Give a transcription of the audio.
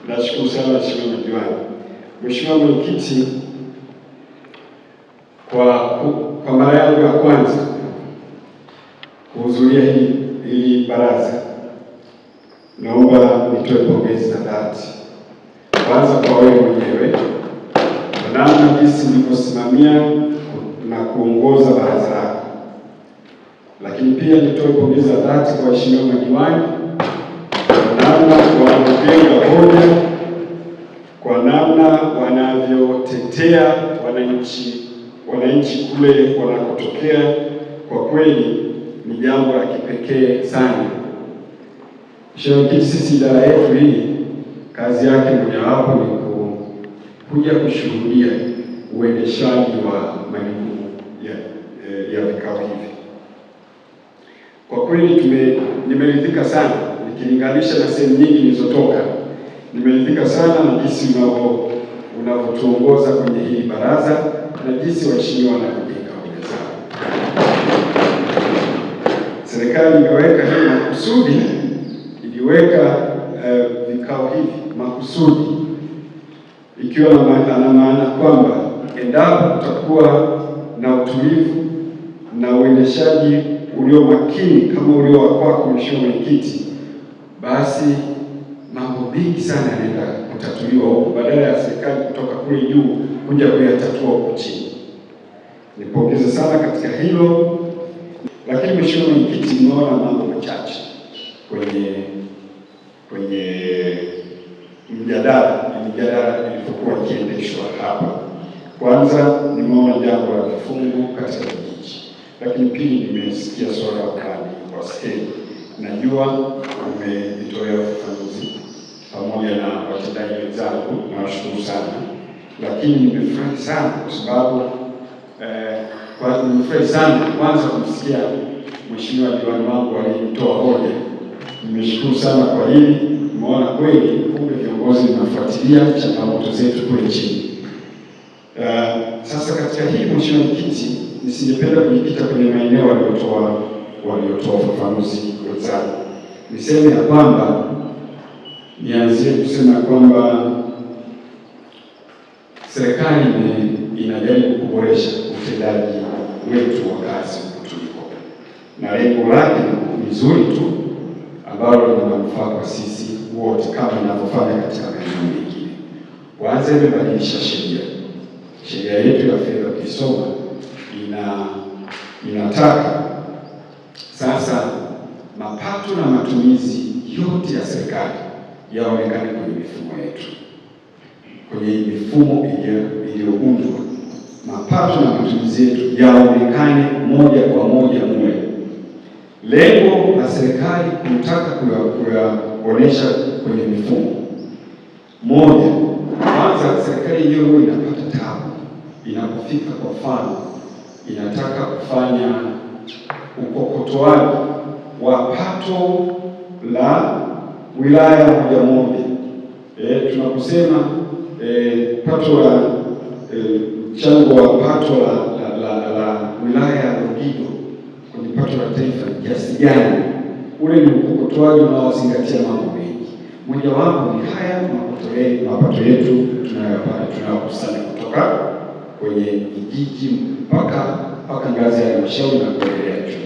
Nashukuru sana Mheshimiwa Madiwani. Mheshimiwa Mwenyekiti, kwa mara yangu ya kwanza kuhudhuria hili baraza, naomba nitoe pongezi za dhati kwanza kwa wewe mwenyewe kwa namna jinsi ulivyosimamia na kuongoza baraza lako, lakini pia nitoe pongezi za dhati kwa waheshimiwa madiwani kwa namna wanavyojenga hoja, kwa namna wanavyotetea wananchi kule wanakotokea. Kwa kweli ni jambo la kipekee sana. Mheshimiwa Mwenyekiti, sisi idara yetu hii kazi yake mojawapo ni kuja kushuhudia uendeshaji wa majukumu ya vikao hivi. Kwa kweli nimeridhika sana nikilinganisha na sehemu nyingi nilizotoka. Nimeridhika sana na jinsi unavyotuongoza kwenye hili baraza na jinsi waheshimiwa wanavyojenga hoja zao. Serikali imeweka hii makusudi, iliweka vikao hivi makusudi ikiwa na maana kwamba endapo kutakuwa na utulivu na uendeshaji ulio makini kama ulio wa kwako Mheshimiwa Mwenyekiti, basi mambo mengi sana yanaenda kutatuliwa huko badala ya serikali kutoka kule juu kuja kuyatatua huko chini. Nipongeze sana katika hilo. Lakini Mheshimiwa Mwenyekiti, nimeona mambo machache kwenye mjadala ilipokuwa ikiendeshwa hapa. Kwanza nimeona jambo la vifungu katika vijiji, lakini pili nimesikia swala la ukali wa skeli. Najua umevitolea ufafanuzi pamoja na watendaji wenzangu, nawashukuru sana, lakini nimefurahi sana kwa sababu nimefurahi sana kwanza kumsikia Mheshimiwa diwani wangu alitoa hoja. Nimeshukuru sana kwa hili. Nimeona kweli kumbe viongozi mnafuatilia changamoto zetu kule chini. Sasa katika hii Mheshimiwa Mwenyekiti, nisingependa kujikita kwenye maeneo waliotoa ufafanuzi wenzangu. Niseme ya kwamba nianzie kusema kwamba serikali inajaribu kuboresha utendaji wetu wa kazi tuliko, na lengo lake ni zuri tu ambalo lina manufaa kwa sisi wote kama inavyofanya katika maeneo mengine. Kwanza imebadilisha sheria yetu ya fedha, ukisoma inataka sasa mapato na matumizi yote ya serikali yaonekane kwenye mifumo yetu, kwenye mifumo iliyoundwa. Mapato na matumizi yetu yaonekane moja kwa moja mule. Lengo la serikali kutaka kuyaonesha kwenye mifumo moja. Kwanza, serikali yenyewe inapata tabu inapofika, kwa mfano inataka kufanya ukokotoaji wa pato la wilaya moja moja. Tunaposema pato la mchango wa pato la wilaya ya Longido kwenye pato la taifa ni kiasi gani? Ule ni ukokotoaji unaozingatia mambo mengi. Mojawapo ni haya mapato yetu tunayokusanya kutoka kwenye vijiji mpaka ngazi ya halmashauri na kuendelea juu.